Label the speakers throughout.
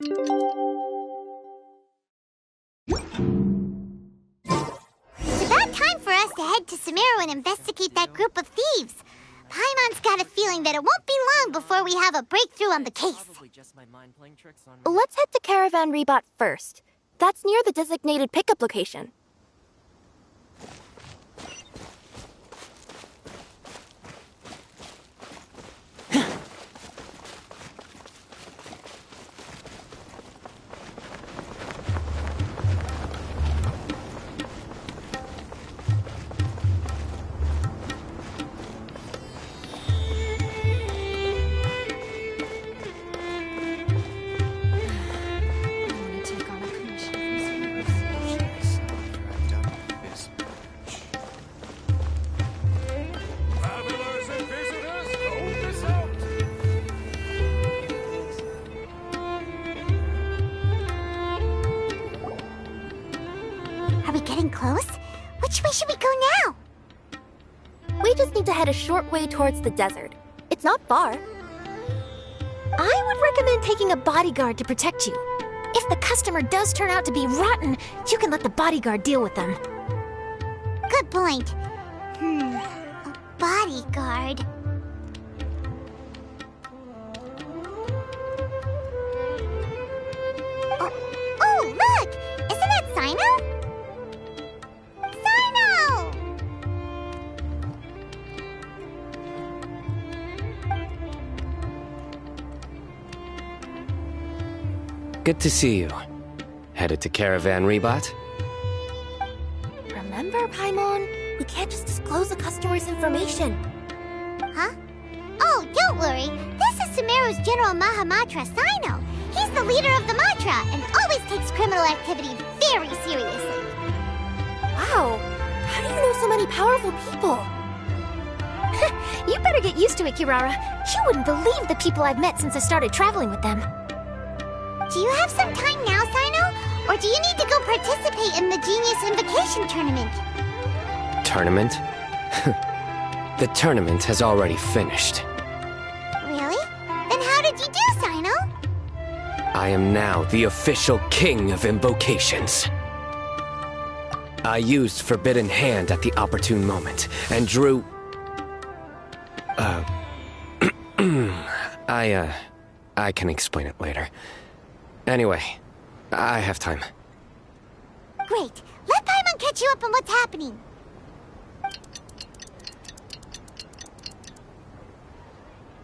Speaker 1: It's about time for us to head to Sumeru and investigate that group of thieves. Paimon's got a feeling that it won't be long before we have a breakthrough on the case.
Speaker 2: Let's head to Caravan Rebot first. That's near the designated pickup location.
Speaker 1: Are we getting close? Which way should we go now?
Speaker 2: We just need to head a short way towards the desert. It's not far.
Speaker 3: I would recommend taking a bodyguard to protect you. If the customer does turn out to be rotten, you can let the bodyguard deal with them.
Speaker 1: Good point. A bodyguard. Oh, look! Isn't that Sino? Sino!
Speaker 4: Good to see you. Headed to Caravan Rebot?
Speaker 2: Remember, Paimon? We can't just disclose the customer's information.
Speaker 1: Huh? Oh, don't worry. This is Sumeru's General Mahamatra, Sino. He's the leader of the Matra and always takes criminal activity very seriously.
Speaker 2: Wow! How do you know so many powerful people?
Speaker 3: You better get used to it, Kirara. You wouldn't believe the people I've met since I started traveling with them.
Speaker 1: Do you have some time now, Sino? Or do you need to go participate in the Genius Invocation Tournament?
Speaker 4: Tournament? The tournament has already finished.
Speaker 1: Really? Then how did you do, Sino?
Speaker 4: I am now the official king of invocations. I used Forbidden Hand at the opportune moment, and drew... I can explain it later. Anyway, I have time.
Speaker 1: Great. Let Paimon catch you up on what's happening.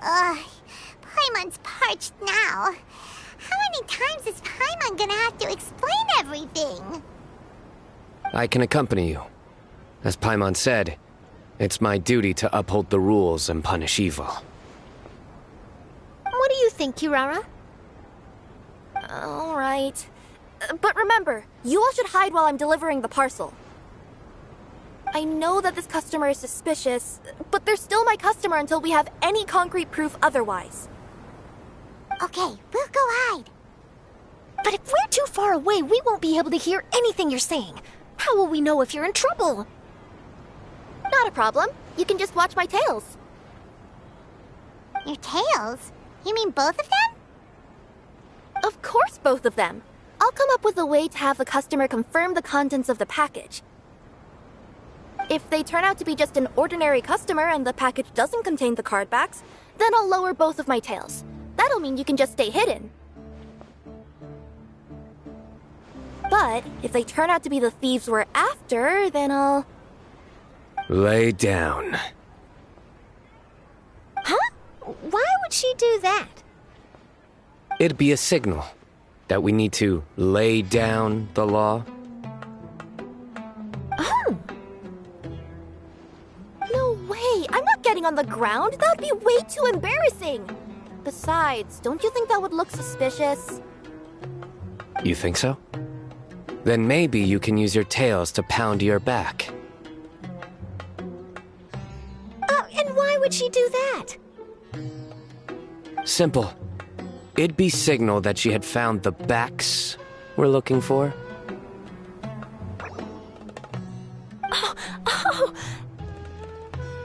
Speaker 1: Paimon's parched now. How many times is Paimon gonna have to explain everything?
Speaker 4: I can accompany you. As Paimon said, it's my duty to uphold the rules and punish evil.
Speaker 3: What do you think, Kirara?
Speaker 2: All right. But remember, you all should hide while I'm delivering the parcel. I know that this customer is suspicious, but they're still my customer until we have any concrete proof otherwise.
Speaker 1: Okay, we'll go hide.
Speaker 3: But if we're too far away, we won't be able to hear anything you're saying. How will we know if you're in trouble?
Speaker 2: Not a problem. You can just watch my tails.
Speaker 1: Your tails? You mean both of them?
Speaker 2: Of course, both of them. I'll come up with a way to have the customer confirm the contents of the package. If they turn out to be just an ordinary customer and the package doesn't contain the card backs, then I'll lower both of my tails. That'll mean you can just stay hidden. But if they turn out to be the thieves we're after, then I'll...
Speaker 4: Lay down.
Speaker 3: Huh? Why would she do that?
Speaker 4: It'd be a signal that we need to lay down the law.
Speaker 3: Oh!
Speaker 2: No way! I'm not getting on the ground! That would be way too embarrassing! Besides, don't you think that would look suspicious?
Speaker 4: You think so? Then maybe you can use your tails to pound your back.
Speaker 3: And why would she do that?
Speaker 4: Simple. It'd be signal that she had found the backs we're looking for.
Speaker 3: Oh!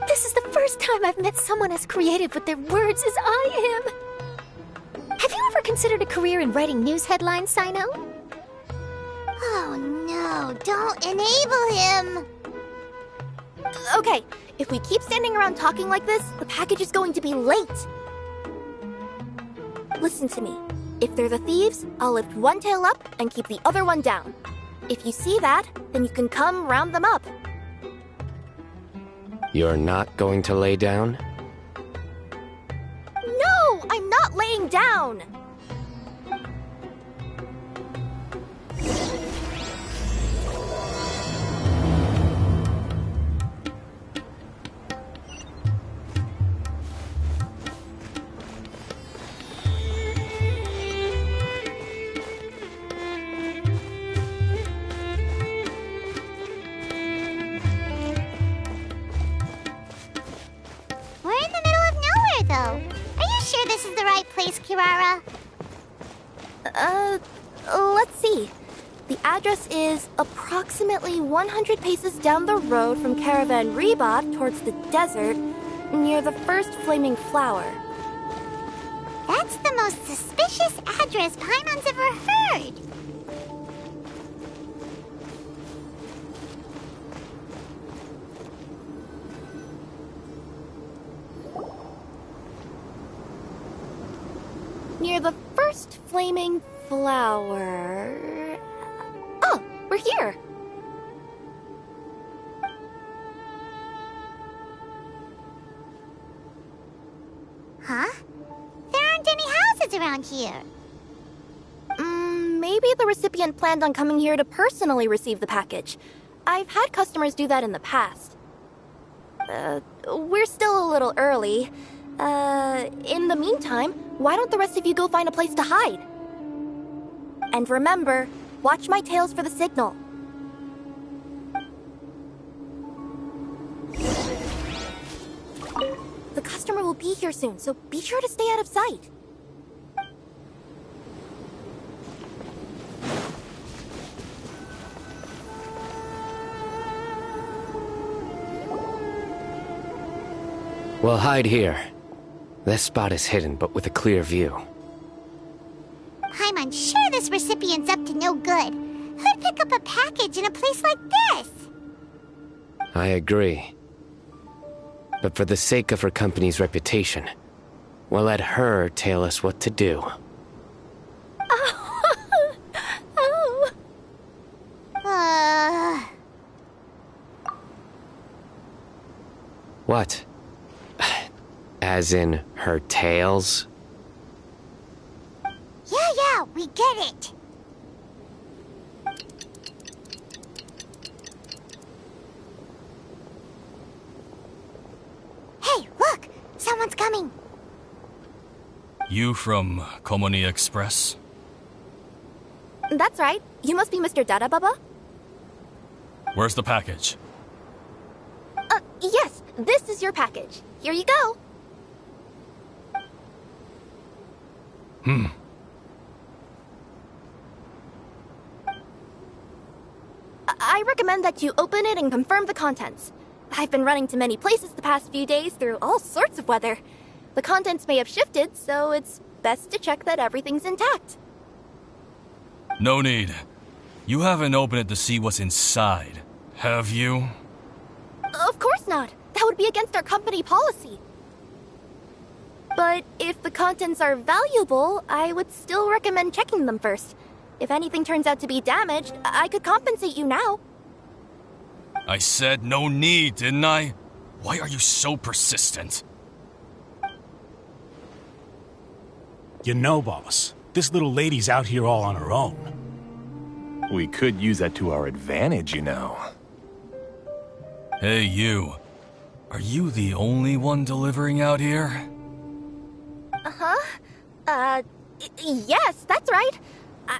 Speaker 3: This is the first time I've met someone as creative with their words as I am. Have you ever considered a career in writing news headlines, Sino?
Speaker 1: Oh no, don't enable him!
Speaker 2: Okay, if we keep standing around talking like this, the package is going to be late. Listen to me. If they're the thieves, I'll lift one tail up and keep the other one down. If you see that, then you can come round them up.
Speaker 4: You're not going to lay down?
Speaker 2: No, I'm not laying down!
Speaker 1: We're in the middle of nowhere, though. Are you sure this is the right place, Kirara?
Speaker 2: Let's see. The address is approximately 100 paces down the road from Caravan Rebot towards the desert, near the first flaming flower.
Speaker 1: That's the most suspicious address Paimon's ever heard.
Speaker 2: Near the first flaming flower... Oh, we're here!
Speaker 1: Huh? There aren't any houses around here.
Speaker 2: Maybe the recipient planned on coming here to personally receive the package. I've had customers do that in the past. We're still a little early. In the meantime, why don't the rest of you go find a place to hide? And remember, watch my tails for the signal. The customer will be here soon, so be sure to stay out of sight.
Speaker 4: We'll hide here. This spot is hidden, but with a clear view.
Speaker 1: Paimon's sure this recipient's up to no good. Who'd pick up a package in a place like this?
Speaker 4: I agree. But for the sake of her company's reputation, we'll let her tell us what to do.
Speaker 2: Oh.
Speaker 4: What? As in her tails?
Speaker 1: Yeah, we get it. Hey, look! Someone's coming.
Speaker 5: You from Komoni Express?
Speaker 2: That's right. You must be Mr. Dada Baba?
Speaker 5: Where's the package?
Speaker 2: Yes, this is your package. Here you go. I recommend that you open it and confirm the contents. I've been running to many places the past few days through all sorts of weather. The contents may have shifted, so it's best to check that everything's intact.
Speaker 5: No need. You haven't opened it to see what's inside, have you?
Speaker 2: Of course not. That would be against our company policy. But if the contents are valuable, I would still recommend checking them first. If anything turns out to be damaged, I could compensate you now.
Speaker 5: I said no need, didn't I? Why are you so persistent?
Speaker 6: You know, boss, this little lady's out here all on her own.
Speaker 7: We could use that to our advantage, you know.
Speaker 5: Hey, you. Are you the only one delivering out here?
Speaker 2: Yes, that's right.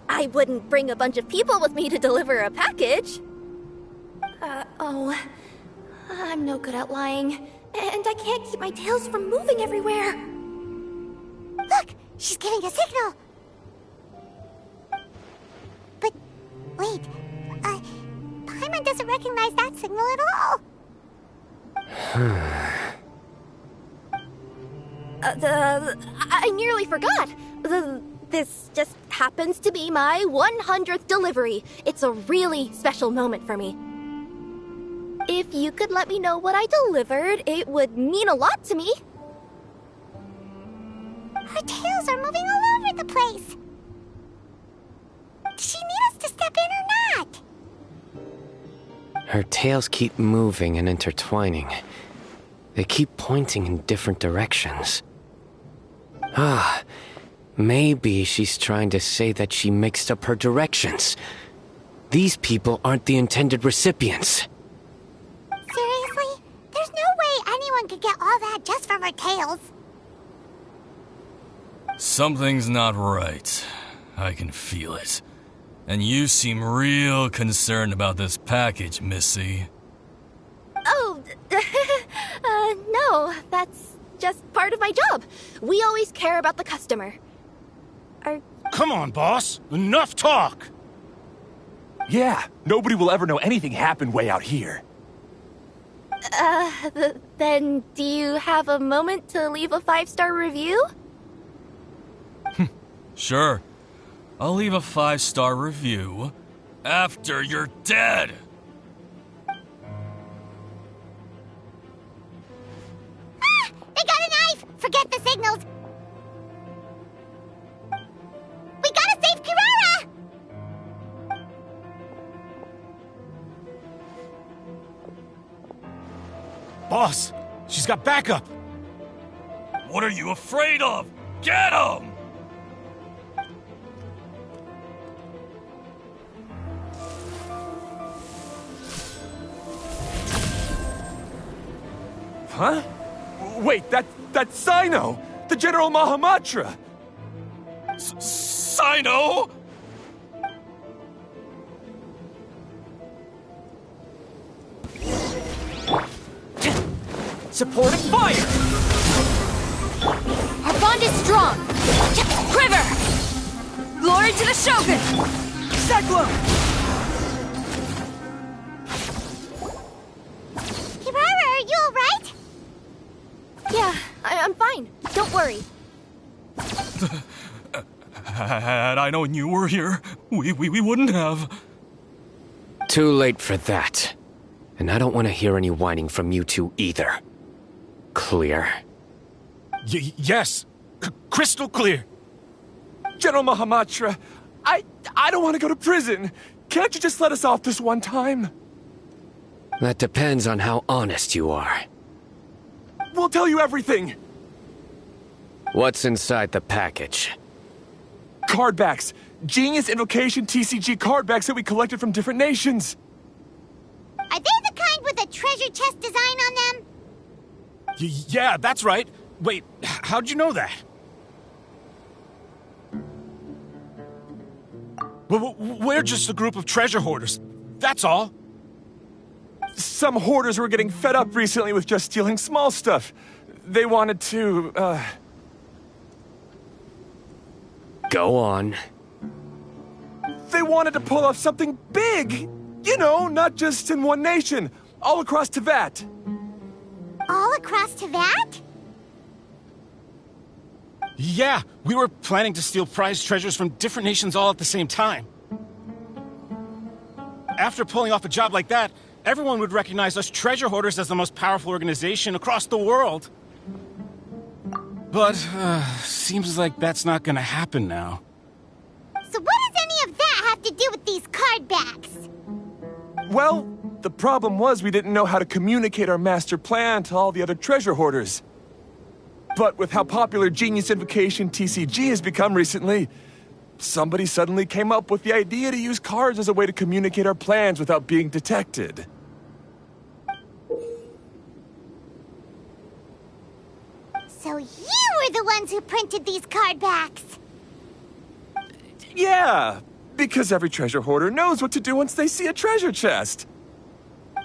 Speaker 2: I wouldn't bring a bunch of people with me to deliver a package. I'm no good at lying. And I can't keep my tails from moving everywhere.
Speaker 1: Look! She's giving a signal! But, wait. Paimon doesn't recognize that signal at all!
Speaker 2: I nearly forgot. This just happens to be my 100th delivery. It's a really special moment for me. If you could let me know what I delivered, it would mean a lot to me.
Speaker 1: Her tails are moving all over the place. Does she need us to step in or not?
Speaker 4: Her tails keep moving and intertwining. They keep pointing in different directions. Ah, maybe she's trying to say that she mixed up her directions. These people aren't the intended recipients.
Speaker 1: Seriously? There's no way anyone could get all that just from her tails.
Speaker 5: Something's not right. I can feel it. And you seem real concerned about this package, Missy.
Speaker 2: Oh, no, that's just part of my job. We always care about the customer.
Speaker 6: Come on, boss. Enough talk.
Speaker 7: Yeah, nobody will ever know anything happened way out here.
Speaker 2: Then do you have a moment to leave a 5-star review?
Speaker 5: Sure. I'll leave a 5-star review after you're dead.
Speaker 1: Ah! They got a knife! Forget the signals! We gotta save Kirara!
Speaker 6: Boss, she's got backup.
Speaker 5: What are you afraid of? Get him!
Speaker 7: Huh? Wait, that's Sino! The General Mahamatra!
Speaker 5: Sino?
Speaker 8: Supporting fire!
Speaker 3: Our bond is strong! Quiver! Glory to the Shogun!
Speaker 8: Cyclone!
Speaker 1: Kirara, are you alright?
Speaker 2: Yeah, I'm fine. Don't worry.
Speaker 5: Had I known you were here, we wouldn't have.
Speaker 4: Too late for that. And I don't want to hear any whining from you two either. Clear?
Speaker 6: Yes. Crystal clear.
Speaker 7: General Mahamatra, I don't want to go to prison. Can't you just let us off this one time?
Speaker 4: That depends on how honest you are.
Speaker 7: We'll tell you everything.
Speaker 4: What's inside the package?
Speaker 7: Card backs. Genius Invocation TCG card backs that we collected from different nations.
Speaker 1: Are they the kind with a treasure chest design on them?
Speaker 6: Yeah, that's right. Wait, how'd you know that? We're just a group of treasure hoarders. That's all.
Speaker 7: Some hoarders were getting fed up recently with just stealing small stuff. They wanted to,
Speaker 4: Go on.
Speaker 7: They wanted to pull off something big! You know, not just in one nation, all across Tibet.
Speaker 1: All across Tibet?
Speaker 6: Yeah, we were planning to steal prized treasures from different nations all at the same time. After pulling off a job like that, everyone would recognize us treasure hoarders as the most powerful organization across the world. But, seems like that's not gonna happen now.
Speaker 1: So what does any of that have to do with these card backs?
Speaker 7: Well, the problem was we didn't know how to communicate our master plan to all the other treasure hoarders. But with how popular Genius Invocation TCG has become recently, somebody suddenly came up with the idea to use cards as a way to communicate our plans without being detected.
Speaker 1: So you were the ones who printed these card backs.
Speaker 7: Yeah, because every treasure hoarder knows what to do once they see a treasure chest.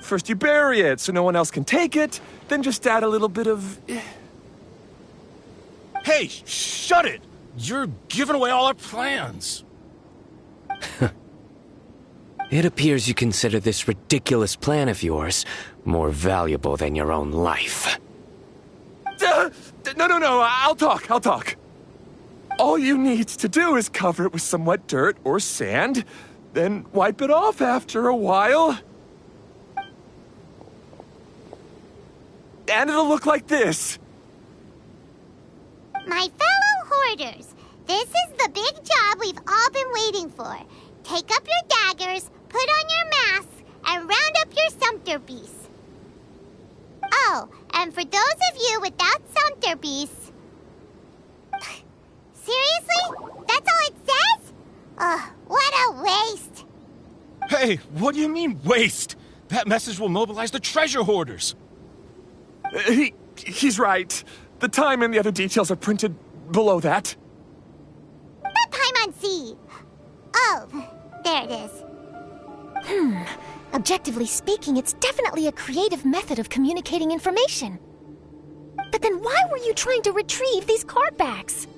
Speaker 7: First you bury it so no one else can take it, then just add a little bit of...
Speaker 6: Hey, shut it! You're giving away all our plans.
Speaker 4: It appears you consider this ridiculous plan of yours more valuable than your own life.
Speaker 7: No, I'll talk. All you need to do is cover it with some wet dirt or sand, then wipe it off after a while. And it'll look like this.
Speaker 1: My fellow hoarders, this is the big job we've all been waiting for. Take up your daggers, put on your masks, and round up your sumpter beasts. Oh, and for those of you without sumpter beasts... Seriously? That's all it says? Ugh, what a waste.
Speaker 6: Hey, what do you mean, waste? That message will mobilize the treasure hoarders.
Speaker 7: He's right. The time and the other details are printed below that.
Speaker 1: That Paimon. Oh, there it is.
Speaker 3: Objectively speaking, it's definitely a creative method of communicating information. But then why were you trying to retrieve these card backs?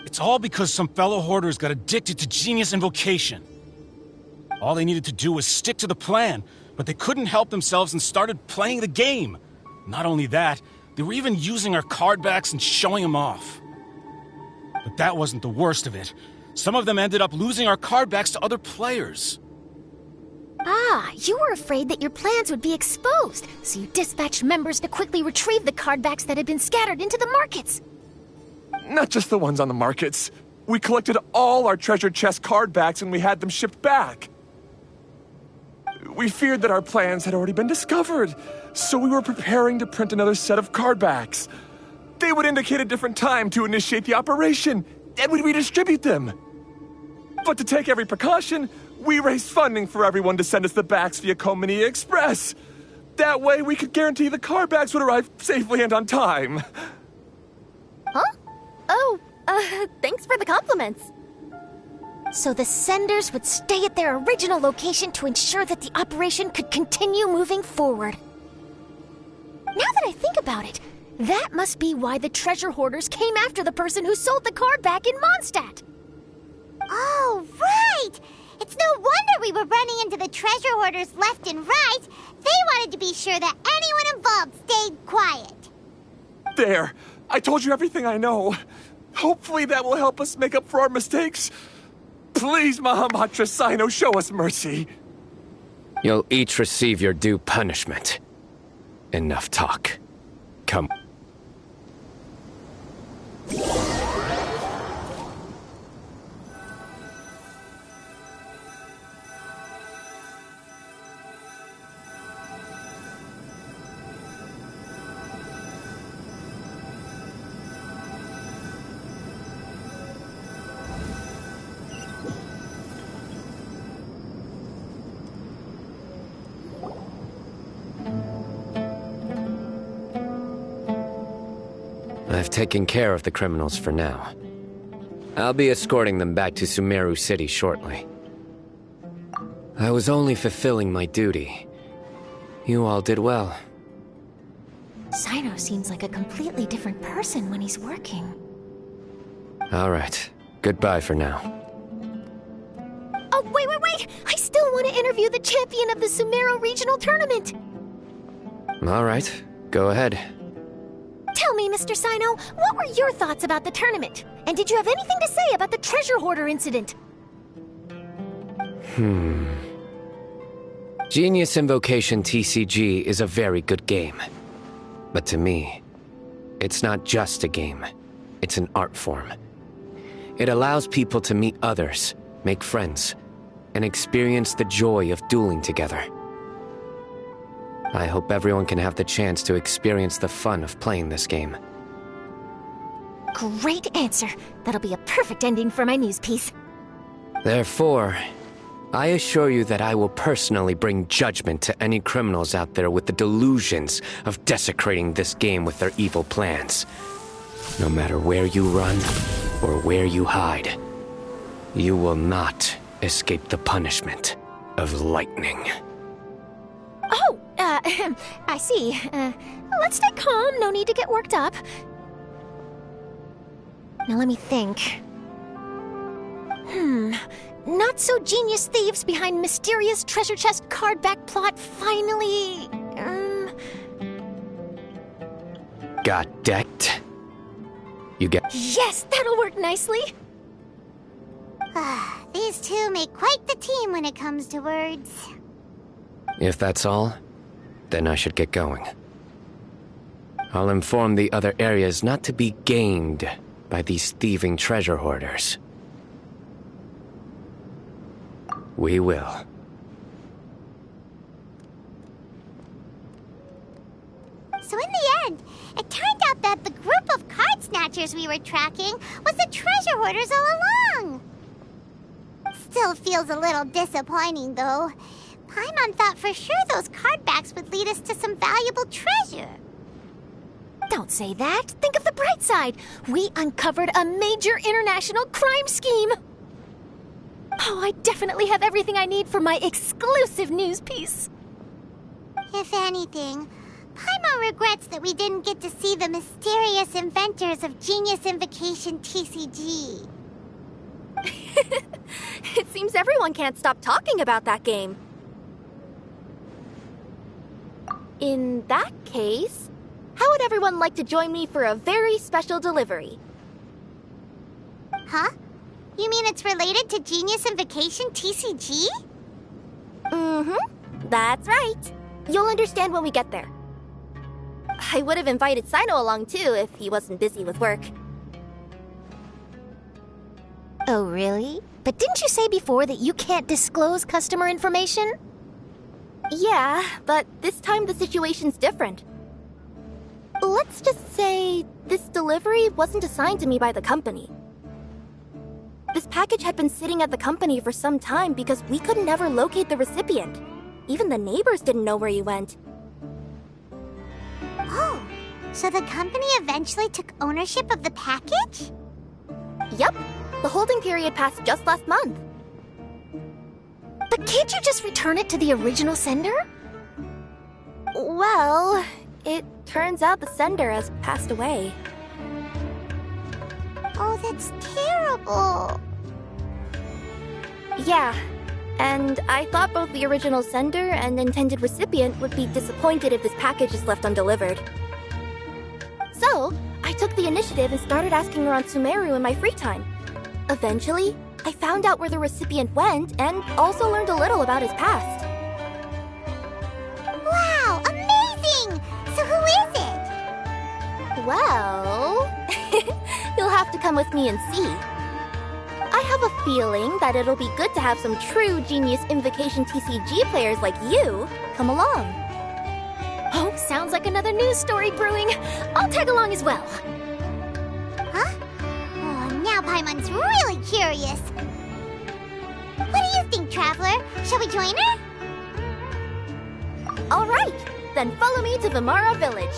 Speaker 6: It's all because some fellow hoarders got addicted to Genius Invocation. All they needed to do was stick to the plan, but they couldn't help themselves and started playing the game. Not only that, they were even using our card backs and showing them off. But that wasn't the worst of it. Some of them ended up losing our card backs to other players.
Speaker 3: Ah, you were afraid that your plans would be exposed, so you dispatched members to quickly retrieve the card backs that had been scattered into the markets.
Speaker 7: Not just the ones on the markets. We collected all our treasure chest card backs and we had them shipped back. We feared that our plans had already been discovered, so we were preparing to print another set of card backs. They would indicate a different time to initiate the operation, and we'd redistribute them. But to take every precaution, we raised funding for everyone to send us the backs via Komini Express. That way we could guarantee the card backs would arrive safely and on time.
Speaker 2: Huh? Oh, thanks for the compliments.
Speaker 3: So the senders would stay at their original location to ensure that the operation could continue moving forward. Now that I think about it, that must be why the treasure hoarders came after the person who sold the card back in Mondstadt.
Speaker 1: Oh, right! It's no wonder we were running into the treasure hoarders left and right. They wanted to be sure that anyone involved stayed quiet.
Speaker 7: There. I told you everything I know. Hopefully that will help us make up for our mistakes. Please, Mahamatra Sino, show us mercy.
Speaker 4: You'll each receive your due punishment. Enough talk. Come. I've taken care of the criminals for now. I'll be escorting them back to Sumeru City shortly. I was only fulfilling my duty. You all did well.
Speaker 3: Sino seems like a completely different person when he's working.
Speaker 4: All right. Goodbye for now.
Speaker 3: Oh, wait! I still want to interview the champion of the Sumeru Regional Tournament!
Speaker 4: All right. Go ahead.
Speaker 3: Tell me, Mr. Sino, what were your thoughts about the tournament? And did you have anything to say about the treasure hoarder incident?
Speaker 4: Genius Invocation TCG is a very good game. But to me, it's not just a game. It's an art form. It allows people to meet others, make friends, and experience the joy of dueling together. I hope everyone can have the chance to experience the fun of playing this game.
Speaker 3: Great answer. That'll be a perfect ending for my news piece.
Speaker 4: Therefore, I assure you that I will personally bring judgment to any criminals out there with the delusions of desecrating this game with their evil plans. No matter where you run or where you hide, you will not escape the punishment of lightning.
Speaker 3: Oh, I see. Let's stay calm. No need to get worked up. Now let me think. Not so genius thieves behind mysterious treasure chest card back plot finally...
Speaker 4: Got decked? You get...
Speaker 3: Yes, that'll work nicely.
Speaker 1: These two make quite the team when it comes to words.
Speaker 4: If that's all, then I should get going. I'll inform the other areas not to be gamed by these thieving treasure hoarders. We will.
Speaker 1: So in the end, it turned out that the group of card snatchers we were tracking was the treasure hoarders all along. Still feels a little disappointing, though. Paimon thought for sure those card backs would lead us to some valuable treasure.
Speaker 3: Don't say that. Think of the bright side. We uncovered a major international crime scheme. Oh, I definitely have everything I need for my exclusive news piece.
Speaker 1: If anything, Paimon regrets that we didn't get to see the mysterious inventors of Genius Invocation TCG.
Speaker 2: It seems everyone can't stop talking about that game. In that case, how would everyone like to join me for a very special delivery?
Speaker 1: Huh? You mean it's related to Genius Invocation TCG?
Speaker 2: Mm-hmm. That's right. You'll understand when we get there. I would have invited Sino along too if he wasn't busy with work.
Speaker 3: Oh, really? But didn't you say before that you can't disclose customer information?
Speaker 2: Yeah, but this time the situation's different. Let's just say this delivery wasn't assigned to me by the company. This package had been sitting at the company for some time because we could never locate the recipient. Even the neighbors didn't know where he went.
Speaker 1: Oh, so the company eventually took ownership of the package?
Speaker 2: Yep, the holding period passed just last month.
Speaker 3: But can't you just return it to the original sender?
Speaker 2: Well, it turns out the sender has passed away.
Speaker 1: Oh, that's terrible.
Speaker 2: Yeah, and I thought both the original sender and intended recipient would be disappointed if this package is left undelivered. So, I took the initiative and started asking around Sumeru in my free time. Eventually, I found out where the recipient went and also learned a little about his past.
Speaker 1: Wow, amazing! So who is it?
Speaker 2: Well, you'll have to come with me and see. I have a feeling that it'll be good to have some true Genius Invocation TCG players like you come along.
Speaker 3: Oh, sounds like another news story brewing. I'll tag along as well.
Speaker 1: Huh? Oh, now Paimon's really curious. What do you think, Traveler? Shall we join her?
Speaker 2: All right, then follow me to Vimara Village.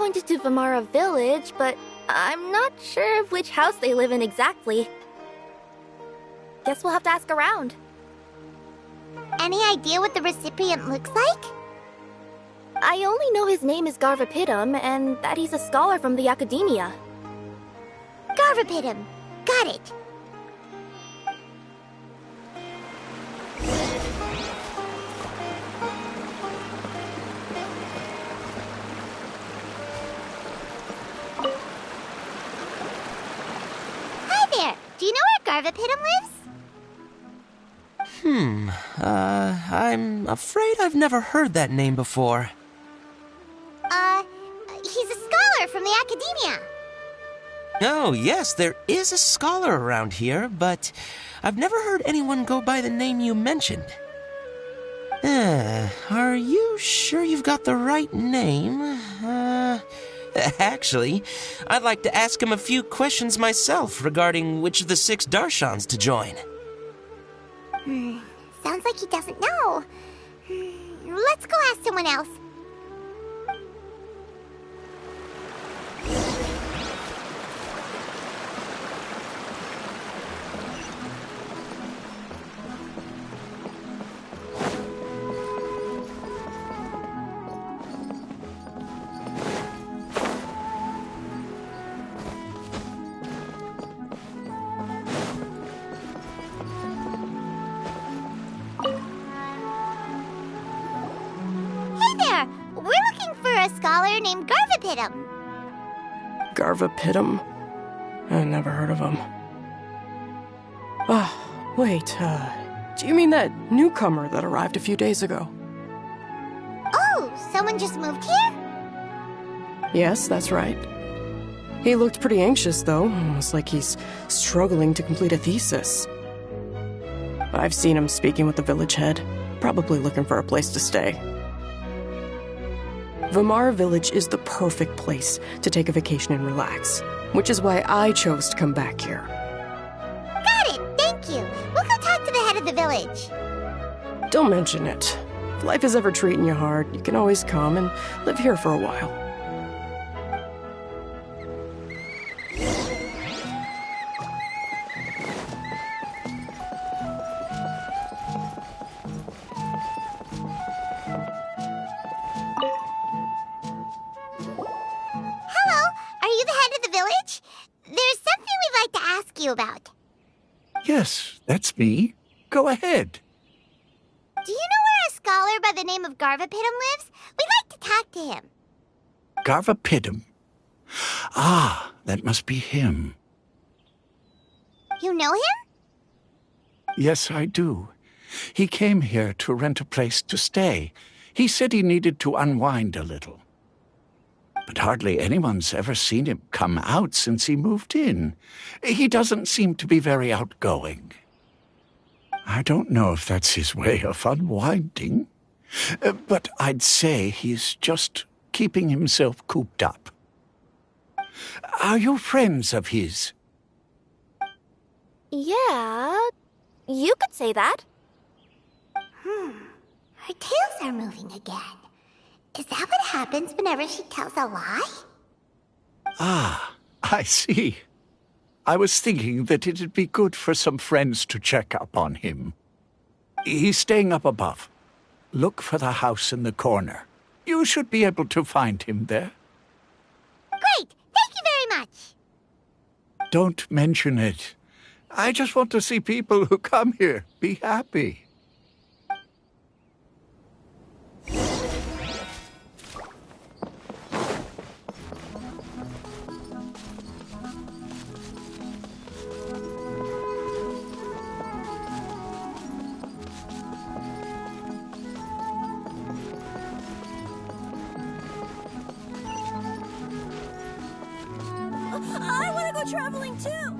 Speaker 2: pointed to Vamara Village, but I'm not sure of which house they live in exactly. Guess we'll have to ask around.
Speaker 1: Any idea what the recipient looks like?
Speaker 2: I only know his name is Garvapitum and that he's a scholar from the Academia.
Speaker 1: Garvapitum. Got it. Hi there. Do you know where Garvapitum lives?
Speaker 9: I'm afraid I've never heard that name before.
Speaker 1: He's a scholar from the Academia.
Speaker 9: Oh, yes, there is a scholar around here, but I've never heard anyone go by the name you mentioned. Are you sure you've got the right name? Actually, I'd like to ask him a few questions myself regarding which of the 6 Darshans to join.
Speaker 1: Sounds like he doesn't know. Let's go ask someone else. We're looking for a scholar named Garvapitum.
Speaker 10: Garvapitum? I never heard of him. Wait, do you mean that newcomer that arrived a few days ago?
Speaker 1: Oh, someone just moved here?
Speaker 10: Yes, that's right. He looked pretty anxious, though, almost like he's struggling to complete a thesis. I've seen him speaking with the village head, probably looking for a place to stay. Vamara Village is the perfect place to take a vacation and relax, which is why I chose to come back here.
Speaker 1: Got it, thank you. We'll go talk to the head of the village.
Speaker 10: Don't mention it. If life is ever treating you hard, you can always come and live here for a while.
Speaker 1: About.
Speaker 11: Yes, that's me. Go ahead.
Speaker 1: Do you know where a scholar by the name of Garvapitum lives? We'd like to talk to him.
Speaker 11: Garvapitum? Ah, that must be him.
Speaker 1: You know him?
Speaker 11: Yes, I do. He came here to rent a place to stay. He said he needed to unwind a little. But hardly anyone's ever seen him come out since he moved in. He doesn't seem to be very outgoing. I don't know if that's his way of unwinding, but I'd say he's just keeping himself cooped up. Are you friends of his?
Speaker 2: Yeah, you could say that.
Speaker 1: Her tails are moving again. Is that what happens whenever she tells a lie?
Speaker 11: Ah, I see. I was thinking that it'd be good for some friends to check up on him. He's staying up above. Look for the house in the corner. You should be able to find him there.
Speaker 1: Great! Thank you very much!
Speaker 11: Don't mention it. I just want to see people who come here be happy.
Speaker 2: I want to go traveling too!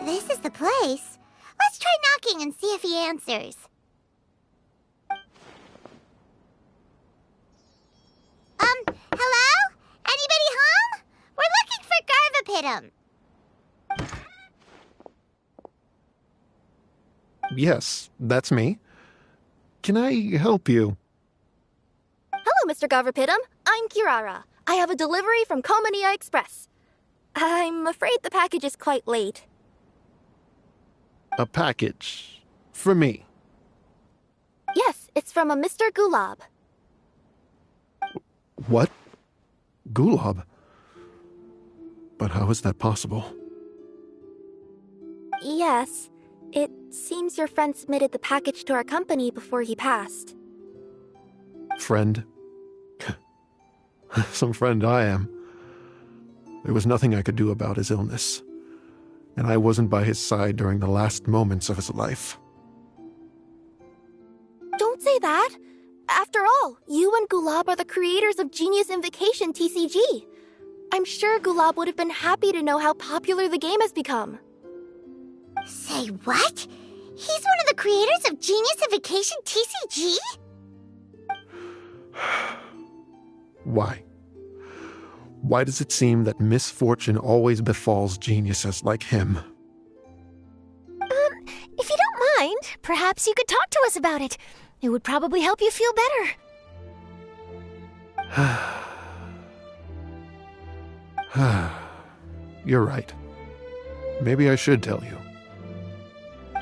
Speaker 1: This is the place. Let's try knocking and see if he answers. Hello? Anybody home? We're looking for Garvapitum.
Speaker 12: Yes, that's me. Can I help you?
Speaker 2: Hello, Mr. Garverpitum. I'm Kirara. I have a delivery from Komania Express. I'm afraid the package is quite late.
Speaker 12: A package. For me.
Speaker 2: Yes, it's from a Mr. Gulab.
Speaker 12: What? Gulab? But how is that possible?
Speaker 2: Yes. It seems your friend submitted the package to our company before he passed.
Speaker 12: Friend? Some friend I am. There was nothing I could do about his illness, and I wasn't by his side during the last moments of his life.
Speaker 2: Don't say that! After all, you and Gulab are the creators of Genius Invocation TCG. I'm sure Gulab would have been happy to know how popular the game has become.
Speaker 1: Say what? He's one of the creators of Genius Invocation TCG?
Speaker 12: Why? Why does it seem that misfortune always befalls geniuses like him?
Speaker 3: If you don't mind, perhaps you could talk to us about it. It would probably help you feel better.
Speaker 12: You're right. Maybe I should tell you.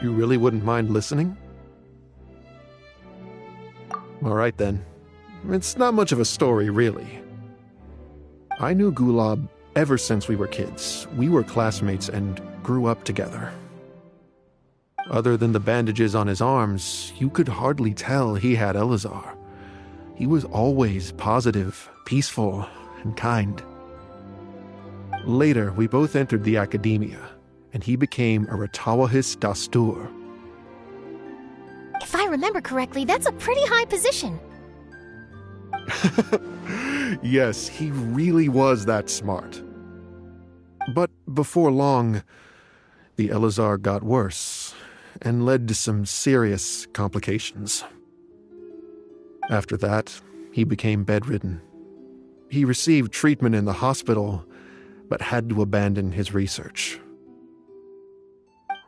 Speaker 12: You really wouldn't mind listening? All right then. It's not much of a story, really. I knew Gulab ever since we were kids. We were classmates and grew up together. Other than the bandages on his arms, you could hardly tell he had Elazar. He was always positive, peaceful, and kind. Later, we both entered the academia, and he became a Ratawahis Dastur.
Speaker 3: If I remember correctly, that's a pretty high position.
Speaker 12: Yes, he really was that smart. But before long, the Elazar got worse and led to some serious complications. After that, he became bedridden. He received treatment in the hospital, but had to abandon his research.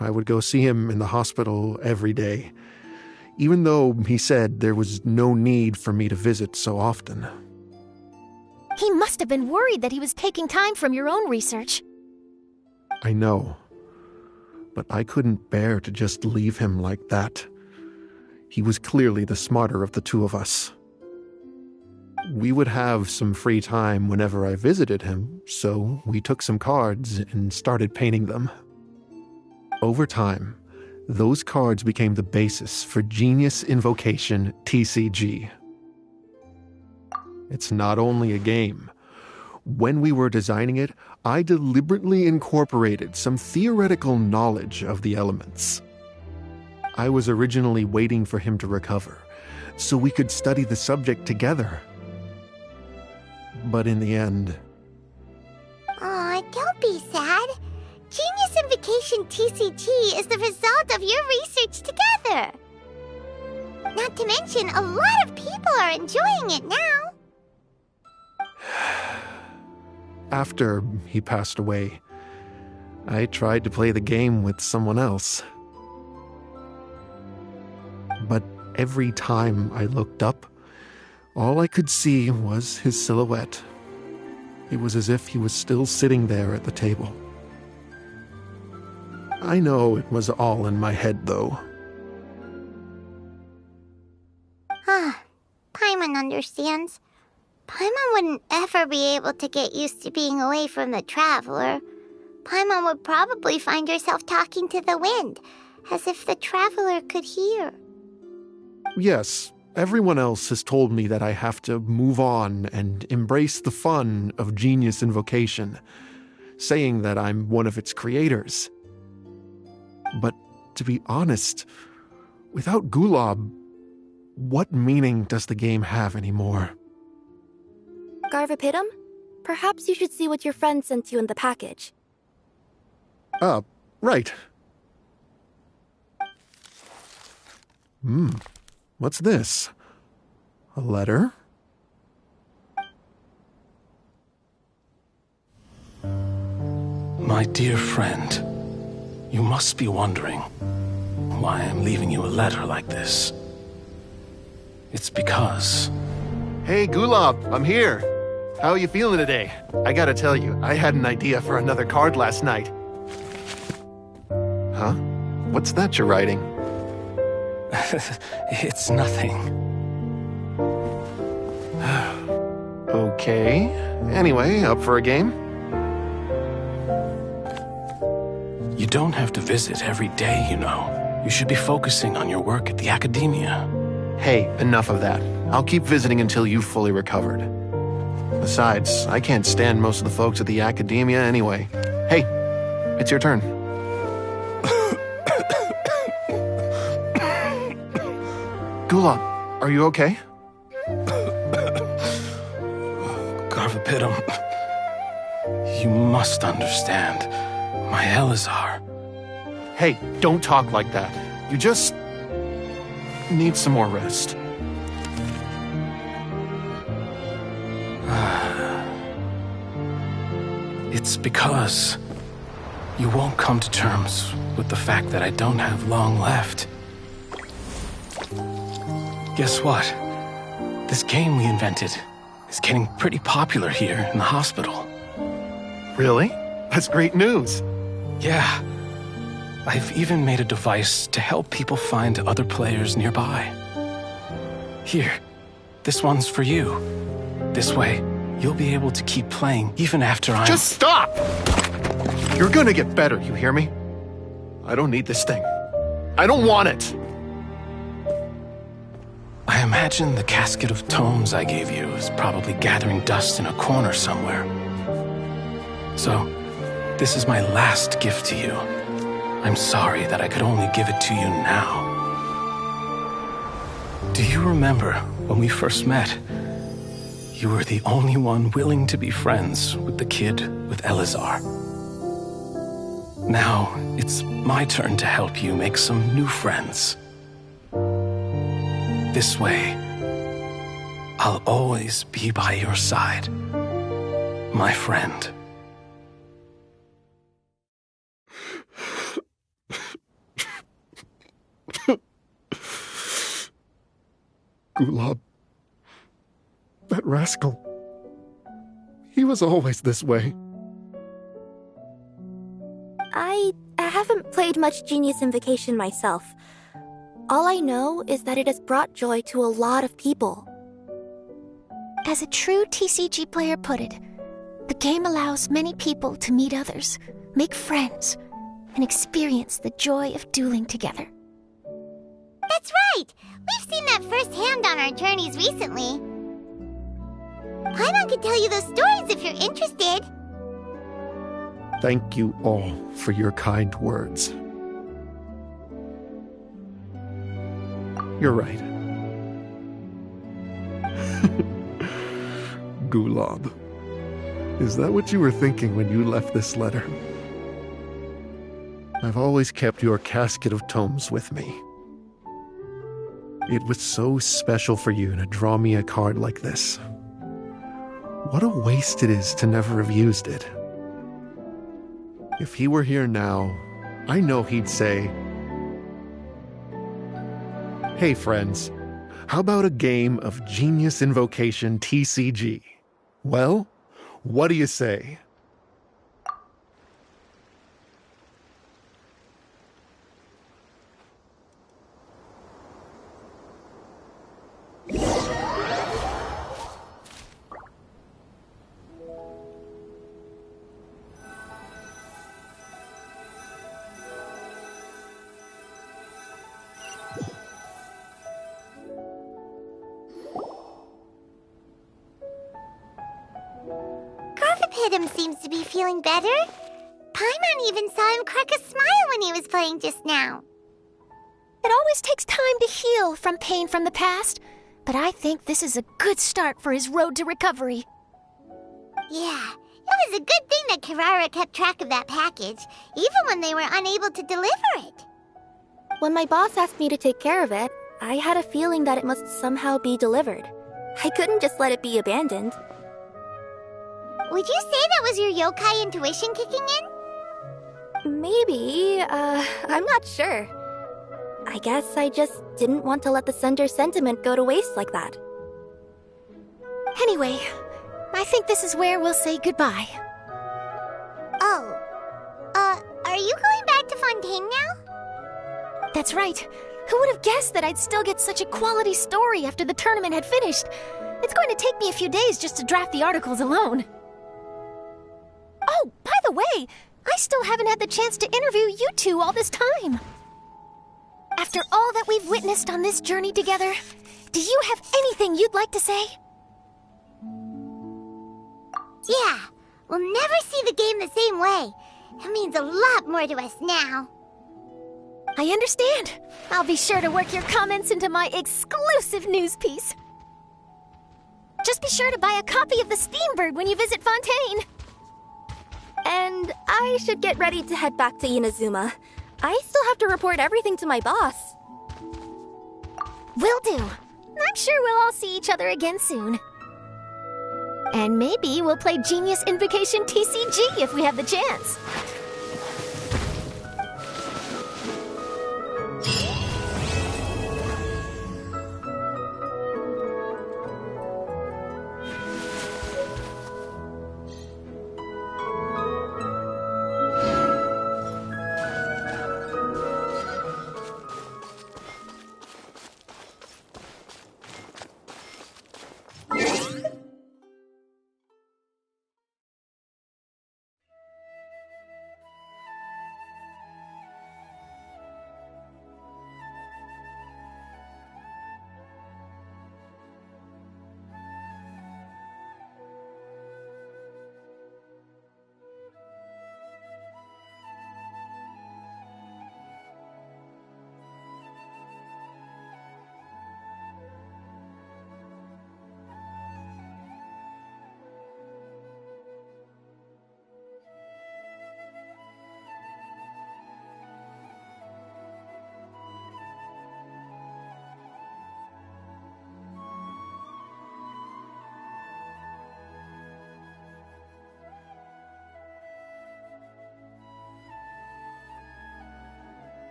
Speaker 12: I would go see him in the hospital every day, even though he said there was no need for me to visit so often.
Speaker 3: He must have been worried that he was taking time from your own research.
Speaker 12: I know, but I couldn't bear to just leave him like that. He was clearly the smarter of the two of us. We would have some free time whenever I visited him, so we took some cards and started painting them. Over time, those cards became the basis for Genius Invocation TCG. It's not only a game. When we were designing it, I deliberately incorporated some theoretical knowledge of the elements. I was originally waiting for him to recover, so we could study the subject together. But in the end...
Speaker 1: Aw, don't be sad. Genius Invocation TCG is the result of your research together. Not to mention, a lot of people are enjoying it now.
Speaker 12: After he passed away, I tried to play the game with someone else. But every time I looked up, all I could see was his silhouette. It was as if he was still sitting there at the table. I know it was all in my head, though.
Speaker 1: Paimon understands. Paimon wouldn't ever be able to get used to being away from the Traveler. Paimon would probably find herself talking to the wind, as if the Traveler could hear.
Speaker 12: Yes, everyone else has told me that I have to move on and embrace the fun of Genius Invocation, saying that I'm one of its creators. But to be honest, without Gulab, what meaning does the game have anymore?
Speaker 2: Garvapitum? Perhaps you should see what your friend sent you in the package.
Speaker 12: Right. What's this? A letter?
Speaker 13: My dear friend, you must be wondering,
Speaker 6: why I'm leaving you a letter like this. It's because...
Speaker 12: Hey, Gulab, I'm here. How are you feeling today? I gotta tell you, I had an idea for another card last night. Huh? What's that you're writing?
Speaker 6: It's nothing.
Speaker 12: Okay. Anyway, up for a game?
Speaker 6: You don't have to visit every day, you know. You should be focusing on your work at the academia.
Speaker 12: Hey, enough of that. I'll keep visiting until you've fully recovered. Besides, I can't stand most of the folks at the academia anyway. Hey, it's your turn. Gulab, are you okay?
Speaker 6: Garvapitum, you must understand. My Elazar.
Speaker 12: Hey, don't talk like that. You just need some more rest.
Speaker 6: It's because you won't come to terms with the fact that I don't have long left. Guess what? This game we invented is getting pretty popular here in the hospital.
Speaker 12: Really? That's great news.
Speaker 6: Yeah. I've even made a device to help people find other players nearby. Here, this one's for you. This way, you'll be able to keep playing even after I'm...
Speaker 12: Just stop! You're gonna get better, you hear me? I don't need this thing. I don't want it!
Speaker 6: I imagine the casket of tomes I gave you is probably gathering dust in a corner somewhere. So, this is my last gift to you. I'm sorry that I could only give it to you now. Do you remember when we first met? You were the only one willing to be friends with the kid with Elazar. Now, it's my turn to help you make some new friends. This way, I'll always be by your side, my friend.
Speaker 12: Gulab. That rascal. He was always this way.
Speaker 2: I haven't played much Genius Invocation myself. All I know is that it has brought joy to a lot of people.
Speaker 3: As a true TCG player put it, the game allows many people to meet others, make friends, and experience the joy of dueling together.
Speaker 1: That's right! We've seen that firsthand on our journeys recently. Paimon could tell you those stories if you're interested.
Speaker 12: Thank you all for your kind words. You're right. Gulab. Is that what you were thinking when you left this letter? I've always kept your casket of tomes with me. It was so special for you to draw me a card like this. What a waste it is to never have used it. If he were here now, I know he'd say, "Hey friends, how about a game of Genius Invocation TCG? Well, what do you say?"
Speaker 1: Garvapitum seems to be feeling better. Paimon even saw him crack a smile when he was playing just now.
Speaker 3: It always takes time to heal from pain from the past, but I think this is a good start for his road to recovery.
Speaker 1: Yeah, it was a good thing that Kirara kept track of that package, even when they were unable to deliver it.
Speaker 2: When my boss asked me to take care of it, I had a feeling that it must somehow be delivered. I couldn't just let it be abandoned.
Speaker 1: Would you say that was your yokai intuition kicking in?
Speaker 2: Maybe, I'm not sure. I guess I just didn't want to let the sender's sentiment go to waste like that.
Speaker 3: Anyway, I think this is where we'll say goodbye.
Speaker 1: Oh, are you going back to Fontaine now?
Speaker 3: That's right. Who would have guessed that I'd still get such a quality story after the tournament had finished? It's going to take me a few days just to draft the articles alone. Oh, by the way, I still haven't had the chance to interview you two all this time. After all that we've witnessed on this journey together, do you have anything you'd like to say?
Speaker 1: Yeah, we'll never see the game the same way. It means a lot more to us now.
Speaker 3: I understand. I'll be sure to work your comments into my exclusive news piece. Just be sure to buy a copy of the Steambird when you visit Fontaine.
Speaker 2: And I should get ready to head back to Inazuma. I still have to report everything to my boss.
Speaker 3: Will do. I'm sure we'll all see each other again soon. And maybe we'll play Genius Invocation TCG if we have the chance.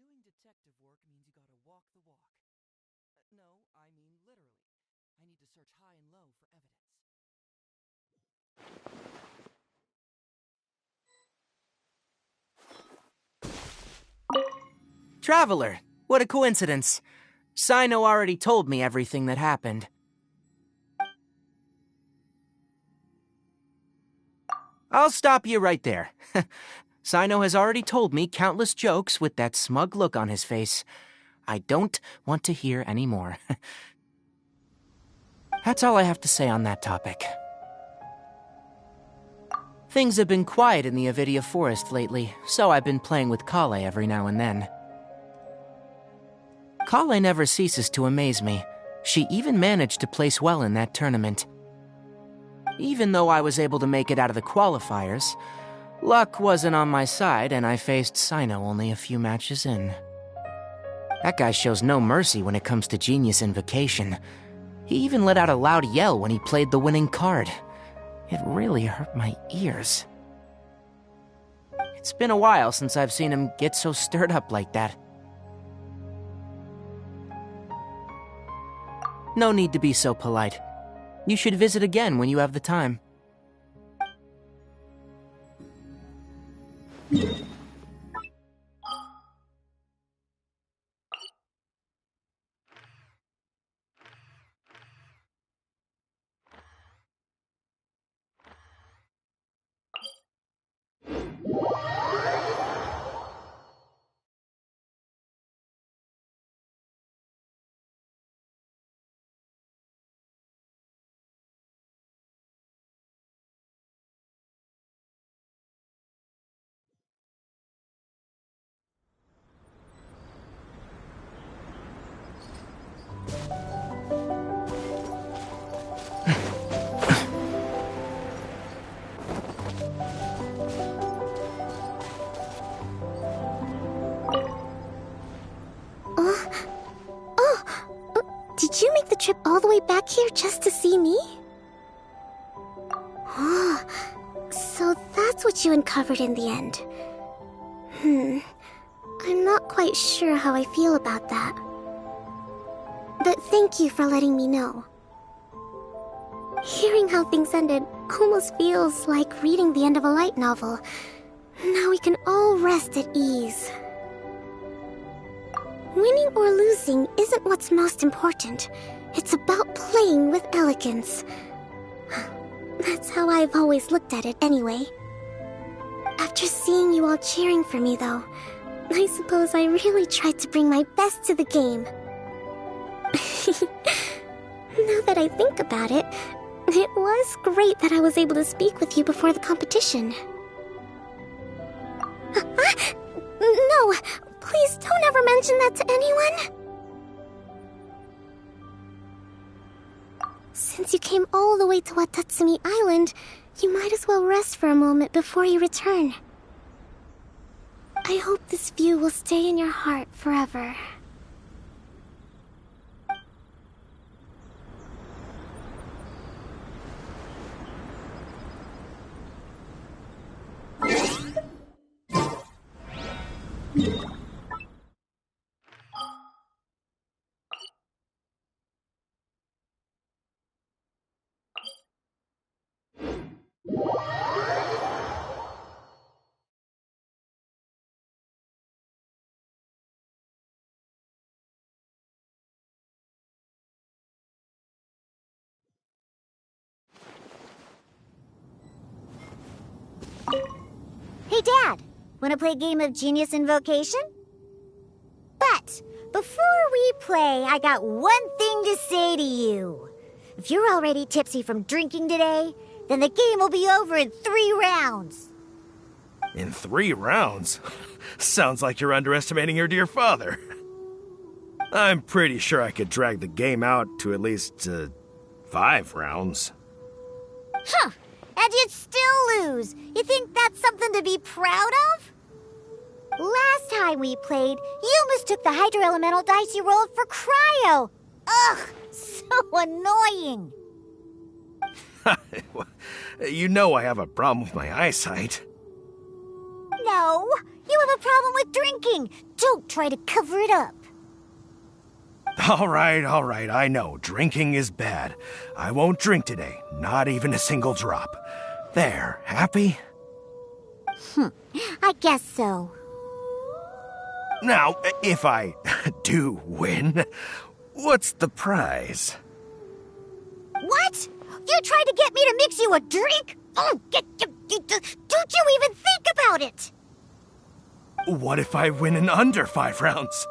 Speaker 13: Doing detective work means you gotta walk the walk. No, I mean literally. I need to search high and low for evidence.
Speaker 14: Traveler, what a coincidence. Sino already told me everything that happened. I'll stop you right there. Sino has already told me countless jokes with that smug look on his face. I don't want to hear any more. That's all I have to say on that topic. Things have been quiet in the Avidia Forest lately, so I've been playing with Kale every now and then. Kale never ceases to amaze me. She even managed to place well in that tournament. Even though I was able to make it out of the qualifiers, luck wasn't on my side and I faced Sino only a few matches in. That guy shows no mercy when it comes to Genius Invocation. He even let out a loud yell when he played the winning card. It really hurt my ears. It's been a while since I've seen him get so stirred up like that. No need to be so polite. You should visit again when you have the time.
Speaker 3: Did you make the trip all the way back here just to see me? Oh, so that's what you uncovered in the end. I'm not quite sure how I feel about that. But thank you for letting me know. Hearing how things ended almost feels like reading the end of a light novel. Now we can all rest at ease. Winning or losing isn't what's most important. It's about playing with elegance. That's how I've always looked at it anyway. After seeing you all cheering for me, though, I suppose I really tried to bring my best to the game. Now that I think about it, it was great that I was able to speak with you before the competition. No, please don't ever mention that to anyone. Since you came all the way to Watatsumi Island, you might as well rest for a moment before you return. I hope this view will stay in your heart forever.
Speaker 1: Hey, Dad, wanna play a game of Genius Invocation? But before we play, I got one thing to say to you. If you're already tipsy from drinking today, then the game will be over in 3 rounds.
Speaker 15: In 3 rounds? Sounds like you're underestimating your dear father. I'm pretty sure I could drag the game out to at least 5 rounds.
Speaker 1: Huh, and you'd still lose. You think that's something to be proud of? Last time we played, you mistook the Hydro Elemental dice you rolled for Cryo. Ugh, so annoying.
Speaker 15: You know I have a problem with my eyesight.
Speaker 1: No, you have a problem with drinking. Don't try to cover it up.
Speaker 15: All right, I know. Drinking is bad. I won't drink today, not even a single drop. There, happy?
Speaker 1: I guess so.
Speaker 15: Now, if I do win, what's the prize?
Speaker 1: What? You tried to get me to mix you a drink? Oh, don't you even think about it?
Speaker 15: What if I win in under 5 rounds?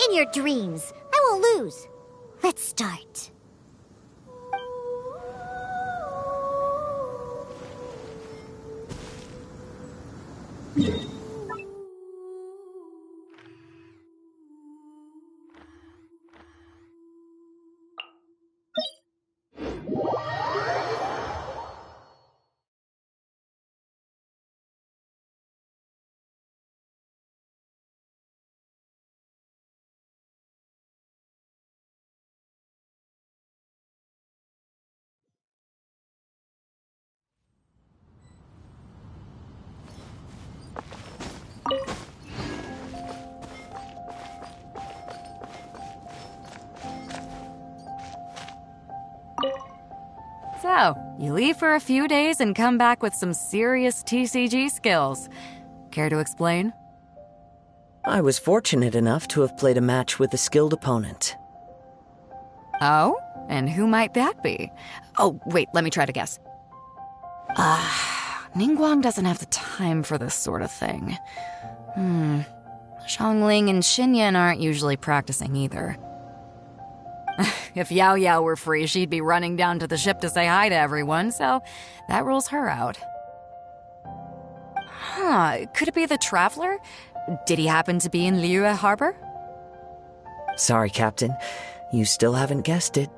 Speaker 1: In your dreams. I won't lose. Let's start.
Speaker 16: So, you leave for a few days and come back with some serious TCG skills. Care to explain?
Speaker 17: I was fortunate enough to have played a match with a skilled opponent.
Speaker 16: Oh? And who might that be? Oh, wait, let me try to guess. Ningguang doesn't have the time for this sort of thing. Xiangling and Xinyan aren't usually practicing either. If Yao Yao were free, she'd be running down to the ship to say hi to everyone, so that rules her out. Could it be the Traveler? Did he happen to be in Liyue Harbor?
Speaker 17: Sorry, Captain. You still haven't guessed it.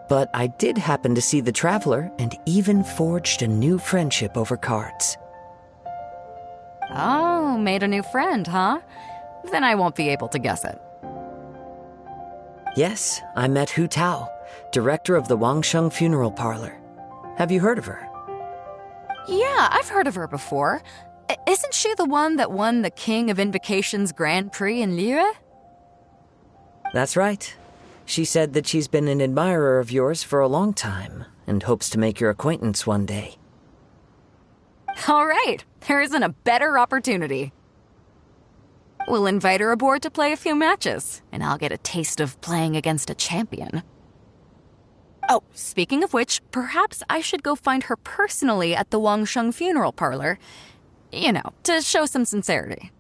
Speaker 17: But I did happen to see the Traveler and even forged a new friendship over cards.
Speaker 16: Oh, made a new friend, huh? Then I won't be able to guess it.
Speaker 17: Yes, I met Hu Tao, director of the Wangsheng Funeral Parlor. Have you heard of her?
Speaker 16: Yeah, I've heard of her before. Isn't she the one that won the King of Invocations Grand Prix in Liyue?
Speaker 17: That's right. She said that she's been an admirer of yours for a long time and hopes to make your acquaintance one day.
Speaker 16: All right, there isn't a better opportunity. We'll invite her aboard to play a few matches, and I'll get a taste of playing against a champion. Oh, speaking of which, perhaps I should go find her personally at the Wangsheng Funeral Parlor. You know, to show some sincerity.